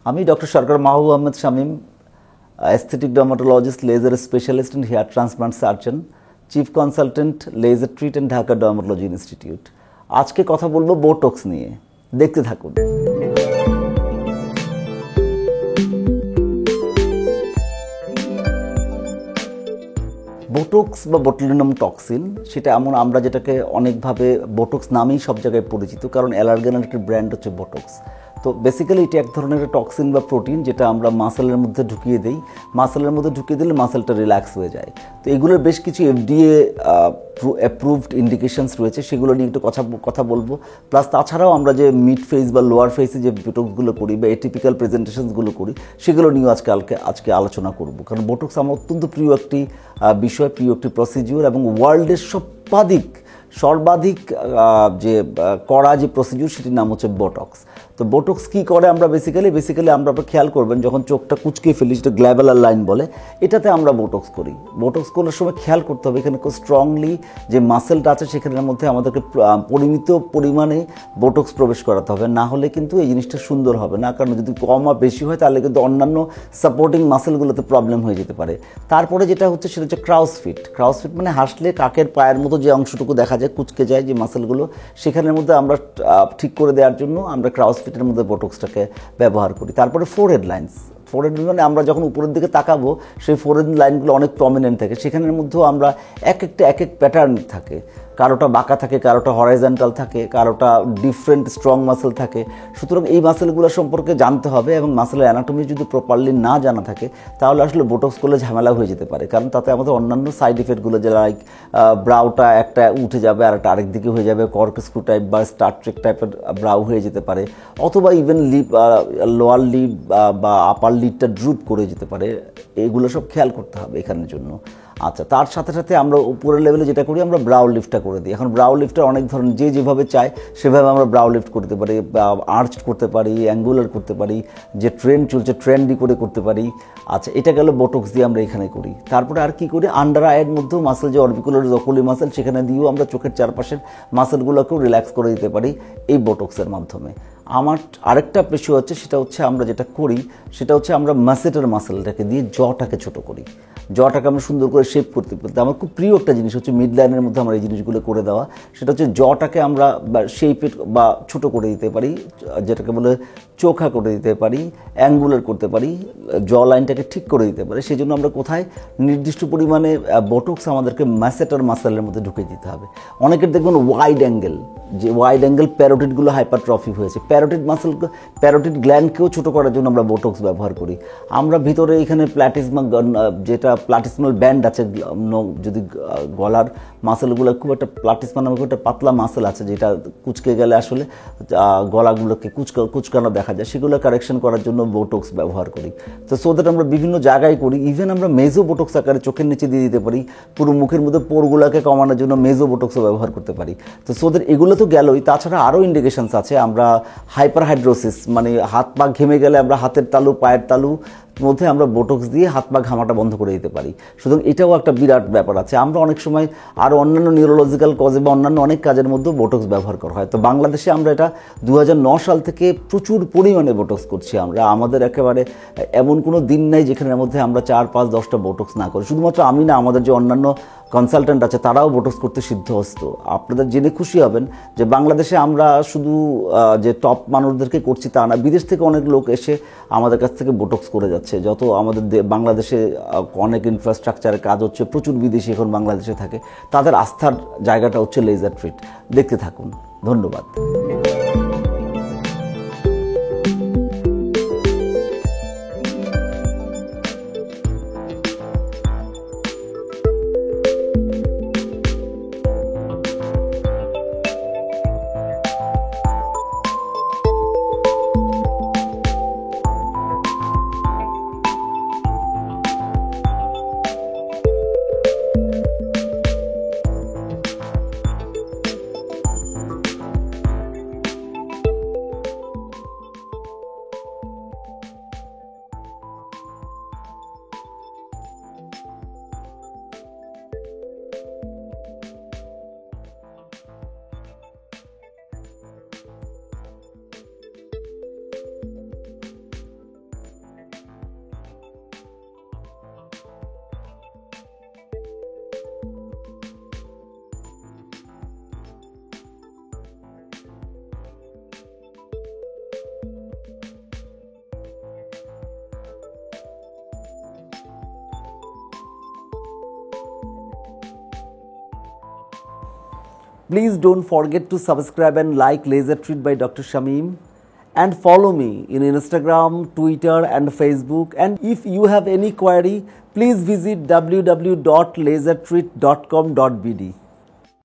আমি doctor Sarkar Mahbub Ahmed Shamim, aesthetic dermatologist, laser specialist and hair transplant surgeon, chief consultant, laser treat and Dhaka dermatology institute. আজকে কথা বলবো botox নিয়ে, দেখতে থাকুন। বোটক্স বা বটুলিনাম টক্সিন, সেটা আমরা যেটাকে অনেকভাবে বোটক্স নামেই সব জায়গায় পরিচিত, কারণ অ্যালার্গেনের একটি ব্র্যান্ড হচ্ছে বোটক্স। তো বেসিক্যালি এটা এক ধরনের টক্সিন বা প্রোটিন, যেটা আমরা মাসেলের মধ্যে ঢুকিয়ে দিই। মাসেলের মধ্যে ঢুকিয়ে দিলে মাসেলটা রিল্যাক্স হয়ে যায়। তো এগুলোর বেশ কিছু FDA অ্যাপ্রুভড ইন্ডিকেশনস রয়েছে, সেগুলো নিয়ে একটু কথা বলবো। প্লাস তাছাড়াও আমরা যে মিড ফেস বা লোয়ার ফেসে যে বোটক্সগুলো করি বা এটিপিক্যাল প্রেজেন্টেশনসগুলো করি, সেগুলো নিয়েও আজকে আলোচনা করব। কারণ বোটক্স আমার অত্যন্ত প্রিয় একটি বিষয়, প্রিয় একটি প্রসিডিউর, এবং ওয়ার্ল্ডের সর্বাধিক যে করা যে প্রসিডিউর, সেটির নাম হচ্ছে বোটক্স। তো বোটক্স কী করে আমরা বেসিক্যালি আমরা খেয়াল করবেন, যখন চোখটা কুচকে ফেলি, যেটা গ্ল্যাবেলার লাইন বলে, এটাতে আমরা বোটক্স করি। বোটক্স করার সময় খেয়াল করতে হবে এখানে খুব স্ট্রংলি যে মাসেলটা আছে সেখানের মধ্যে আমাদেরকে পরিমিত পরিমাণে বোটক্স প্রবেশ করাতে হবে, না হলে কিন্তু এই জিনিসটা সুন্দর হবে না। কারণ যদি কম বা বেশি হয় তাহলে কিন্তু অন্যান্য সাপোর্টিং মাসেলগুলোতে প্রবলেম হয়ে যেতে পারে। তারপরে যেটা হচ্ছে সেটা হচ্ছে ক্রাউসফিট মানে হাসলে কাকের পায়ের মতো যে অংশটুকু দেখা যায়, কুচকে যায় যে মাসেলগুলো, সেখানের মধ্যে আমরা ঠিক করে দেওয়ার জন্য আমরা ক্রাউসফিটের মধ্যে বোটক্সটাকে ব্যবহার করি। তারপরে ফোরহেড মানে আমরা যখন উপরের দিকে তাকাবো, সেই ফোরহেড লাইনগুলো অনেক প্রমিনেন্ট থাকে, সেখানের মধ্যেও আমরা এক এক প্যাটার্ন থাকে। কারোটা বাঁকা থাকে, কারোটা হরাইজন্টাল থাকে, কারোটা ডিফারেন্ট স্ট্রং মাসেল থাকে। সুতরাং এই মাসেলগুলো সম্পর্কে জানতে হবে, এবং মাসেলের অ্যানাটমি যদি প্রপারলি না জানা থাকে তাহলে আসলে বোটক্স করলে ঝামেলা হয়ে যেতে পারে। কারণ তাতে আমাদের অন্যান্য সাইড ইফেক্টগুলো, যে লাইক ব্রাউটা একটা উঠে যাবে আর একটা আরেক দিকে হয়ে যাবে, কর্ক স্ক্রু টাইপ বা স্টার ট্রেক টাইপের ব্রাউ হয়ে যেতে পারে, অথবা ইভেন লিপ, লোয়ার লিপ বা আপার লিডটা ড্রুপ করে যেতে পারে। এগুলো সব খেয়াল করতে হবে এখানের জন্য। আচ্ছা, তার সাথে সাথে আমরা উপরের লেভেলে যেটা করি, আমরা ব্রাউ লিফটটা করে দিই। এখন ব্রাউ লিফটের অনেক ধরনের, যে যেভাবে চায় সেভাবে আমরা ব্রাউ লিফট করতে পারি, আর্চ করতে পারি, অ্যাঙ্গুলার করতে পারি, যে ট্রেন্ড চলছে ট্রেন্ডি করে করতে পারি। আচ্ছা, এটা গেল বোটক্স দিয়ে আমরা এখানে করি। তারপরে আর কি করি, আন্ডার আইয়ের মধ্যেও মাসেল, যে অরবিকুলার জকুলি মাসেল, সেখানে দিয়েও আমরা চোখের চারপাশের মাসেলগুলোকেও রিল্যাক্স করে দিতে পারি এই বোটক্সের মাধ্যমে। আমার আরেকটা পেশি হচ্ছে, সেটা হচ্ছে আমরা যেটা করি সেটা হচ্ছে আমরা ম্যাসেটার মাসেলটাকে দিয়ে জটাকে ছোট করি, জটাকে আমরা সুন্দর করে শেপ করতে পারি। আমার খুব প্রিয় একটা জিনিস হচ্ছে মিড লাইনের মধ্যে আমরা এই জিনিসগুলো করে দেওয়া। সেটা হচ্ছে জটাকে আমরা শেপে বা ছোট করে দিতে পারি, যেটাকে বলে চোখা করে দিতে পারি, অ্যাঙ্গুলার করতে পারি, জ লাইনটাকে ঠিক করে দিতে পারি। সেই জন্য আমরা কোথায় নির্দিষ্ট পরিমাণে বোটক্স আমাদেরকে ম্যাসেটার মাসেলের মধ্যে ঢুকে দিতে হবে। অনেকের দেখবেন ওয়াইড অ্যাঙ্গেল প্যারোটিডগুলো হাইপারট্রফি হয়েছে, প্যারোটিড গ্ল্যান্ডকেও ছোটো করার জন্য আমরা বোটক্স ব্যবহার করি। আমরা ভিতরে এখানে প্লাটিসমাল ব্যান্ড আছে, যদি গলার মাসেলগুলো খুব একটা প্লাটিসমা নামে একটা পাতলা মাসেল আছে, যেটা কুচকে গেলে আসলে গলাগুলোকে কুচকানো দেখা যায়, সেগুলো কারেকশন করার জন্য বোটক্স ব্যবহার করি। তো সো দ্যাট আমরা বিভিন্ন জায়গায় করি। ইভেন আমরা মেজো বোটক্স আকারে চোখের নিচে দিয়ে দিতে পারি, পুরো মুখের মধ্যে পোরগুলোকে কমানোর জন্য মেজো বোটক্সও ব্যবহার করতে পারি। তো সো দ্যাট এগুলো তো গেলই, তাছাড়া আরও ইন্ডিকেশনস আছে। আমরা হাইপারহাইড্রোসিস, মানে হাত পা ঘেমে গেলে আমরা হাতের তালু, পায়ের তালু মধ্যে আমরা বোটক্স দিয়ে হাত পা ঘামাটা বন্ধ করে দিতে পারি। সুতরাং এটাও একটা বিরাট ব্যাপার আছে। আমরা অনেক সময় আরও অন্যান্য নিউরোলজিক্যাল কজে বা অন্যান্য অনেক কাজের মধ্যেও বোটক্স ব্যবহার করা হয়। তো বাংলাদেশে আমরা এটা 2009 সাল থেকে প্রচুর পরিমাণে বোটক্স করছি। আমাদের একেবারে এমন কোনো দিন নাই যেখানের মধ্যে আমরা 4, 5, 10টা বোটক্স না করি। শুধুমাত্র আমি না, আমাদের যে অন্যান্য কনসালটেন্ট আছে তারাও বোটক্স করতে সিদ্ধহস্ত। আপনাদের জেনে খুশি হবেন যে বাংলাদেশে আমরা শুধু যে টপ মানুষদেরকে করছি তা না, বিদেশ থেকে অনেক লোক এসে আমাদের কাছ থেকে বোটক্স করে যাচ্ছে। যত আমাদের বাংলাদেশে অনেক ইনফ্রাস্ট্রাকচারের কাজ হচ্ছে, প্রচুর বিদেশি এখন বাংলাদেশে থাকে, তাদের আস্থার জায়গাটা হচ্ছে লেজার ট্রিট। দেখতে থাকুন, ধন্যবাদ। Please don't forget to subscribe and like Laser Treat by Dr. Shamim, and follow me in Instagram, Twitter and Facebook. And if you have any query, please visit www.lasertreat.com.bd.